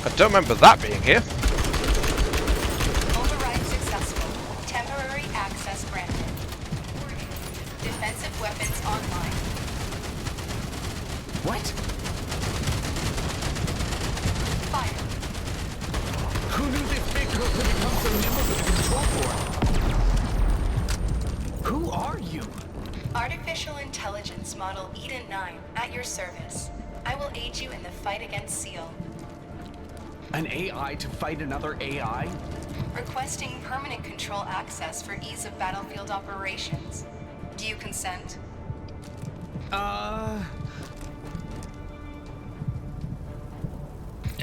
I don't remember that being here. Override successful. Temporary access granted. Defensive weapons online. What? Fire. Who knew this big girl could become so nimble with the control core? Who are you? Artificial intelligence model Eden 9 at your service. I will aid you in the fight against SEAL. An AI to fight another AI? Requesting permanent control access for ease of battlefield operations. Do you consent?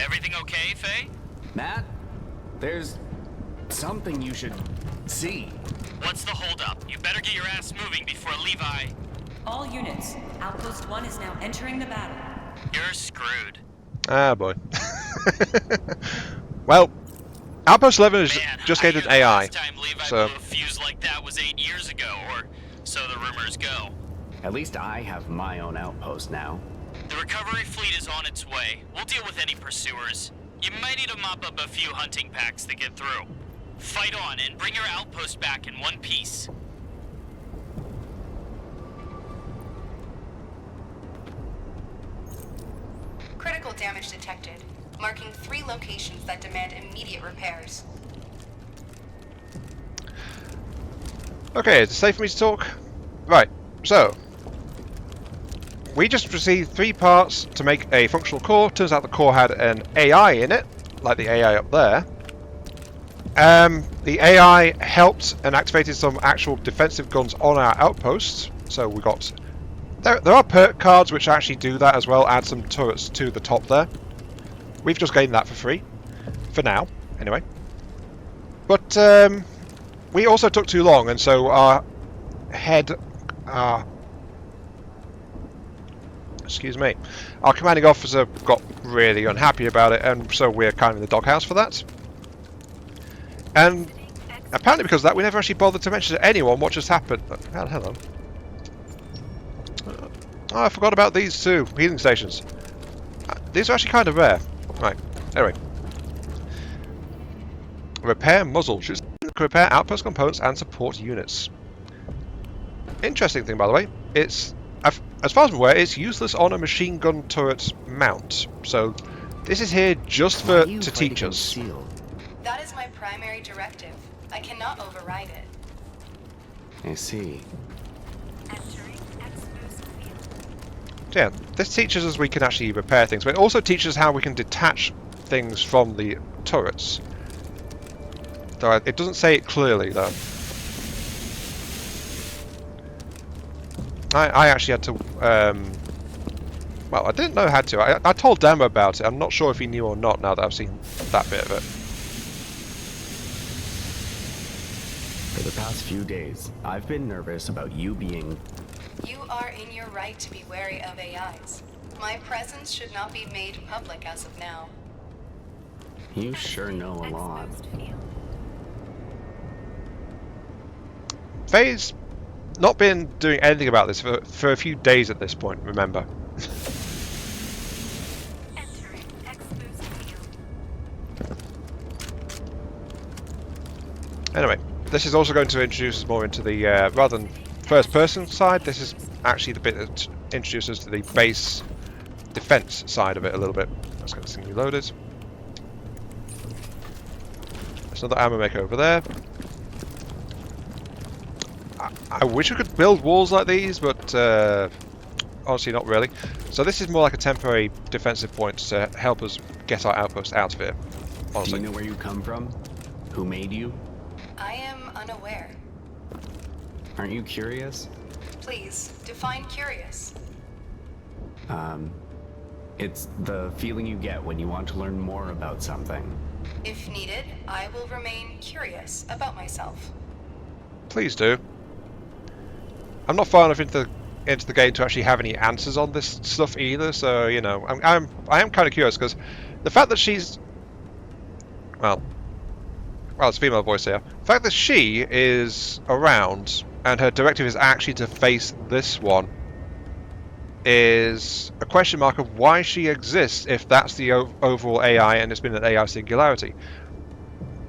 Everything okay, Faye? Matt, there's something you should see. What's the holdup? You better get your ass moving before Levi... All units, Outpost 1 is now entering the battle. You're screwed. Ah, boy. Well, Outpost 11 has just gained an AI, so... A fuse like that was 8 years ago, or so the rumors go. At least I have my own outpost now. The recovery fleet is on its way. We'll deal with any pursuers. You might need to mop up a few hunting packs to get through. Fight on and bring your outpost back in one piece. Critical damage detected, marking 3 locations that demand immediate repairs. Okay, is it safe for me to talk? Right, so... we just received 3 parts to make a functional core. Turns out the core had an AI in it, like the AI up there. The AI helped and activated some actual defensive guns on our outposts. So we got... There are perk cards which actually do that as well, add some turrets to the top there. We've just gained that for free. For now, anyway. But we also took too long, and so our head... excuse me. Our commanding officer got really unhappy about it, and so we're kind of in the doghouse for that. And apparently because of that, we never actually bothered to mention to anyone what just happened. Hello. Oh, I forgot about these 2 healing stations. These are actually kind of rare. Right, anyway. Repair muzzle. Should repair outpost components and support units. Interesting thing, by the way. It's... as far as I'm aware, it's useless on a machine gun turret mount. So, this is here just for to teach us. That is my primary directive. I cannot override it. I see. So yeah, this teaches us we can actually repair things, but it also teaches how we can detach things from the turrets. Though it doesn't say it clearly, though. I actually had to, well, I didn't know how to. I told Demo about it. I'm not sure if he knew or not now that I've seen that bit of it. For the past few days, I've been nervous about you being... You are in your right to be wary of AIs. My presence should not be made public as of now. You sure know a lot. Faye's not been doing anything about this for a few days at this point, remember. Anyway, this is also going to introduce us more into the, rather than first person side, this is actually the bit that introduces us to the base defense side of it a little bit. Let's get this thing reloaded. another ammo maker over there. I wish we could build walls like these, but honestly not really. So this is more like a temporary defensive point to help us get our outpost out of here. Honestly. Do you know where you come from? Who made you? I am unaware. Aren't you curious? Please, define curious. It's the feeling you get when you want to learn more about something. If needed, I will remain curious about myself. Please do. I'm not far enough into the game to actually have any answers on this stuff either, so you know, I am kind of curious because the fact that she's well, it's a female voice here. The fact that she is around and her directive is actually to face this one is a question mark of why she exists if that's the overall AI and it's been an AI singularity.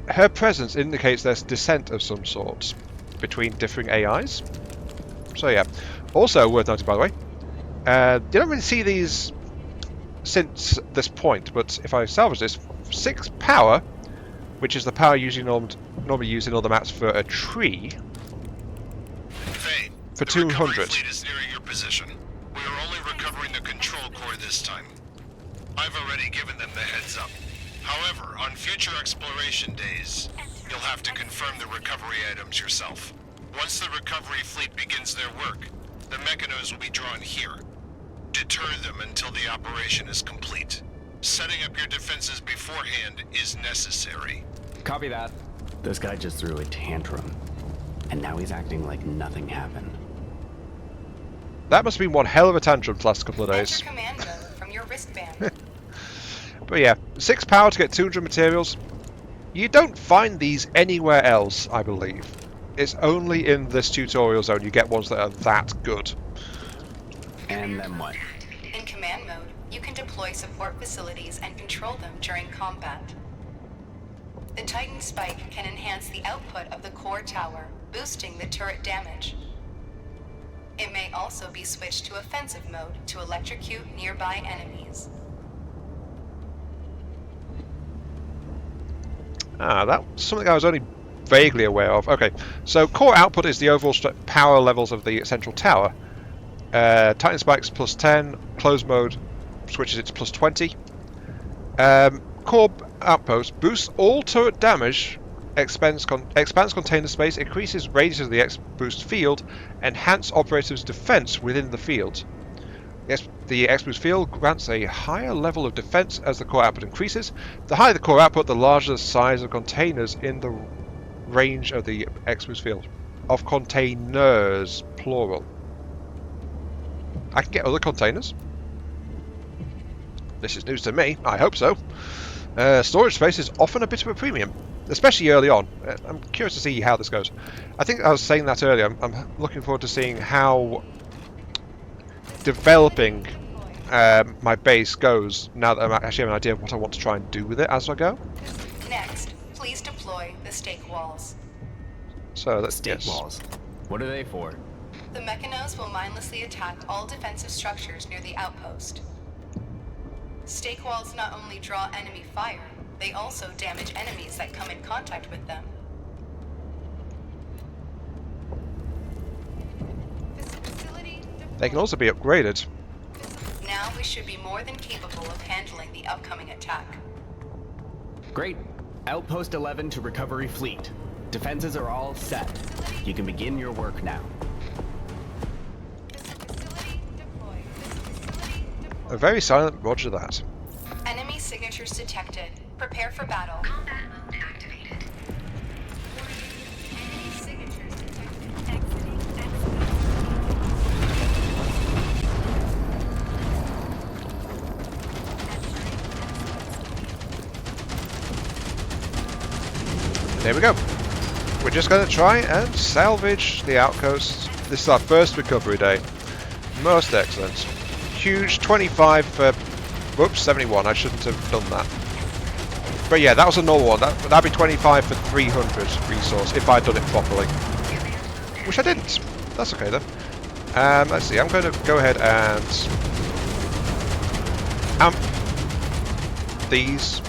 Her presence indicates there's dissent of some sort between differing AIs. So yeah. Also worth noting, by the way, you don't really see these since this point, but if I salvage this, 6 power, which is the power usually normally used in other maps for a tree, Faye, for the 200. recovery fleet is nearing your position. We are only recovering the control core this time. I've already given them the heads up. However, on future exploration days, you'll have to confirm the recovery items yourself. Once the recovery fleet begins their work, the Mechanos will be drawn here. Deter them until the operation is complete. Setting up your defenses beforehand is necessary. Copy that. This guy just threw a tantrum, and now he's acting like nothing happened. That must have been one hell of a tantrum the last couple of days. Enter command mode from your wristband. But yeah, 6 power to get 200 materials. You don't find these anywhere else, I believe. It's only in this tutorial zone you get ones that are that good. And then what? In command mode, you can deploy support facilities and control them during combat. The Titan Spike can enhance the output of the core tower, boosting the turret damage. It may also be switched to offensive mode to electrocute nearby enemies. That's something I was only vaguely aware of. Okay, so core output is the overall power levels of the central tower. Titan Spikes plus 10, closed mode switches it to plus 20. Core outpost boosts all turret damage, expands container space, increases radius of the X-boost field, enhance operators' defense within the field. The X-boost field grants a higher level of defense as the core output increases. The higher the core output, the larger the size of containers in the range of the X-boost field. Of containers, plural. I can get other containers. This is news to me. I hope so. Storage space is often a bit of a premium, especially early on. I'm curious to see how this goes. I think I was saying that earlier. I'm looking forward to seeing how developing my base goes now that I actually have an idea of what I want to try and do with it as I go. Next, please deploy the stake walls. So that's stake walls. What are they for? The Mechanos will mindlessly attack all defensive structures near the outpost. Stake walls not only draw enemy fire, they also damage enemies that come in contact with them. They can also be upgraded. Now we should be more than capable of handling the upcoming attack. Great. Outpost 11 to recovery fleet. Defenses are all set. You can begin your work now. A very silent roger that. Enemy signatures detected. Prepare for battle. Combat mode activated. Enemy signatures detected. Exiting There we go. We're just going to try and salvage the outpost. This is our first recovery day. Most excellent. Huge 25 for... Whoops, 71. I shouldn't have done that. But yeah, that was a normal one. That'd be 25 for 300 resource if I'd done it properly. Which I didn't. That's okay though. Let's see. I'm going to go ahead and... these.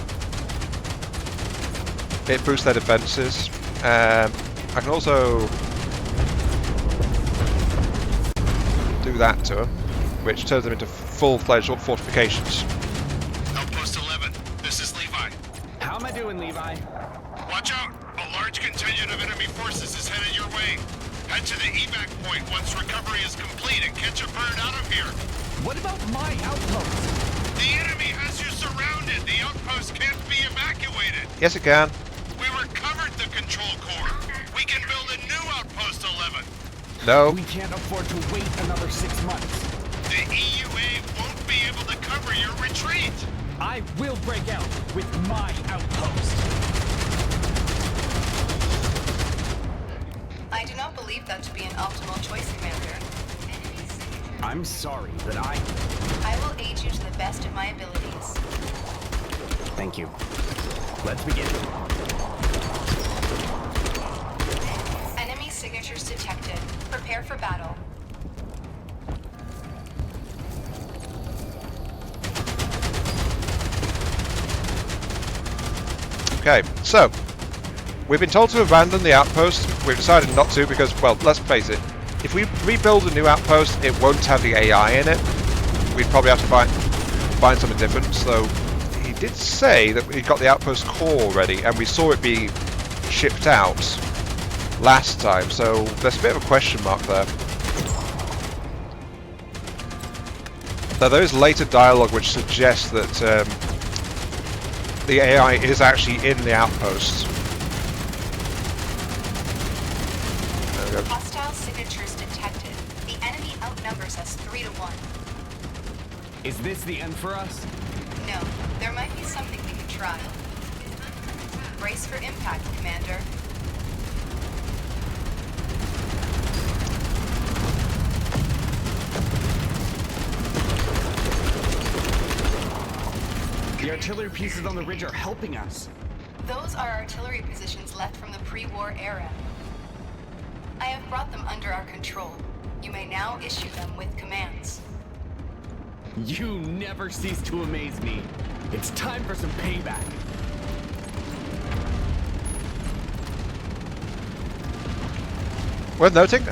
it boosts their defenses. I can also do that to them, which turns them into full-fledged fortifications. Outpost 11, this is Levi. How am I doing, Levi? Watch out! A large contingent of enemy forces is headed your way. Head to the evac point once recovery is complete and catch a bird out of here. What about my outpost? The enemy has you surrounded. The outpost can't be evacuated. Yes, it can. We recovered the control core. We can build a new Outpost 11. No. We can't afford to wait another 6 months. The EUA won't be able to cover your retreat. I will break out with my outpost. I do not believe that to be an optimal choice, Commander. I'm sorry that I will aid you to the best of my abilities. Thank you. Let's begin. Enemy signatures detected. Prepare for battle. Okay, so we've been told to abandon the outpost. We've decided not to because, well, let's face it, if we rebuild a new outpost, it won't have the AI in it. We'd probably have to find something different. So he did say that he got the outpost core ready, and we saw it be shipped out last time. So there's a bit of a question mark there. Now there is later dialogue which suggests that the AI is actually in the outpost. There we go. Hostile signatures detected. The enemy outnumbers us 3 to 1. Is this the end for us? No, there might be something we could try. Brace for impact, Commander. The artillery pieces on the ridge are helping us. Those are artillery positions left from the pre-war era. I have brought them under our control. You may now issue them with commands. You never cease to amaze me. It's time for some payback. Worth noting,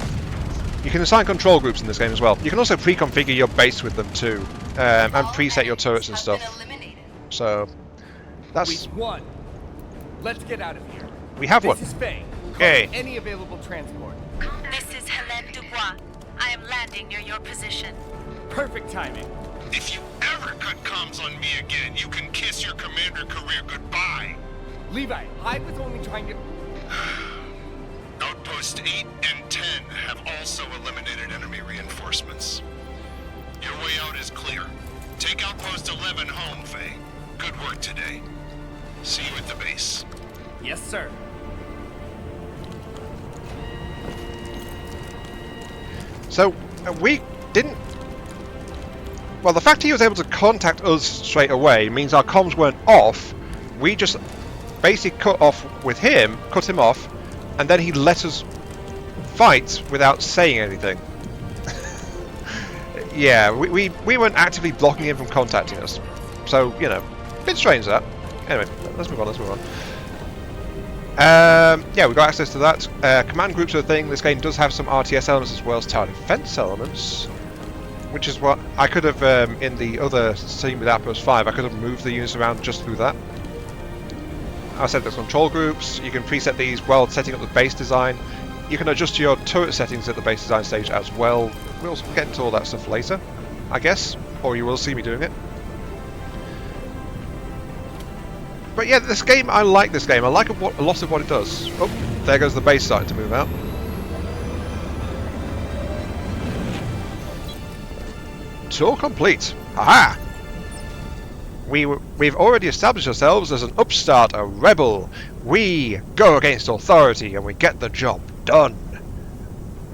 you can assign control groups in this game as well. You can also pre-configure your base with them too, and preset your turrets and stuff. So that's. We've won. Let's get out of here. We have one. This is Faye. Okay. Any available transport. This is Helene Dubois. I am landing near your position. Perfect timing. If you ever cut comms on me again, you can kiss your commander career goodbye. Levi, I was only trying to... Outpost 8 and 10 have also eliminated enemy reinforcements. Your way out is clear. Take Outpost 11 home, Faye. Good work today. See you at the base. Yes, sir. So we didn't. Well, the fact he was able to contact us straight away means our comms weren't off. We just basically cut him off, and then he let us fight without saying anything. Yeah, we weren't actively blocking him from contacting us. So, you know, a bit strange that. Anyway, let's move on. Yeah, we've got access to that. Command groups are a thing. This game does have some RTS elements as well as tower defense elements, which is what I could have, in the other scene with Outpost 5, I could have moved the units around just through that. I said there's control groups. You can preset these while setting up the base design. You can adjust your turret settings at the base design stage as well. We'll get into all that stuff later, I guess, or you will see me doing it. But yeah, this game, I like this game. I like a lot of what it does. Oh, there goes the base starting to move out. Tour complete. Aha! We've already established ourselves as an upstart, a rebel. We go against authority and we get the job done.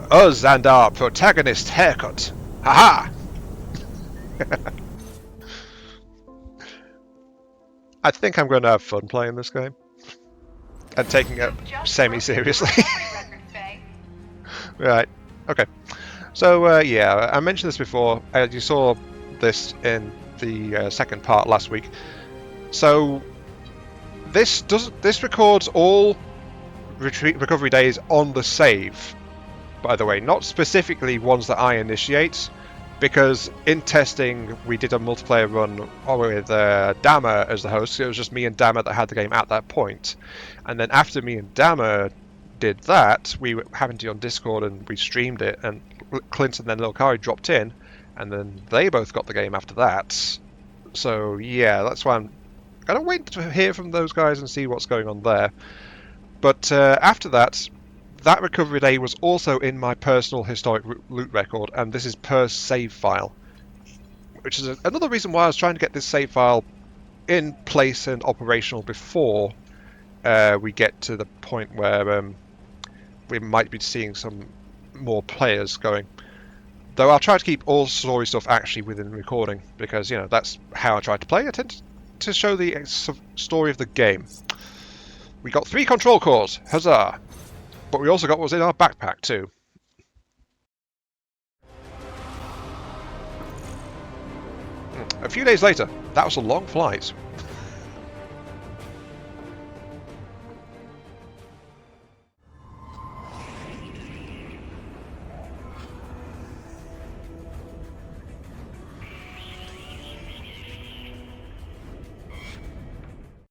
Us and our protagonist haircut. Haha! I think I'm going to have fun playing this game. And taking it semi-seriously. Right, okay. So, yeah, I mentioned this before. You saw this in the second part last week. So, This records all recovery days on the save, by the way, not specifically ones that I initiate, because in testing we did a multiplayer run with Dammer as the host. So it was just me and Dammer that had the game at that point, and then after me and Dammer did that, we happened to be on Discord and we streamed it, and Clint and then Lilkari dropped in, and then they both got the game after that. So yeah, that's why I'm gonna wait to hear from those guys and see what's going on there. But after that, that recovery day was also in my personal historic loot record, and this is per save file, which is another reason why I was trying to get this save file in place and operational before we get to the point where we might be seeing some more players going. Though I'll try to keep all story stuff actually within recording, because, you know, that's how I try to play. I tend to show the story of the game. We got 3 control cores, huzzah! But we also got what was in our backpack too. A few days later, that was a long flight.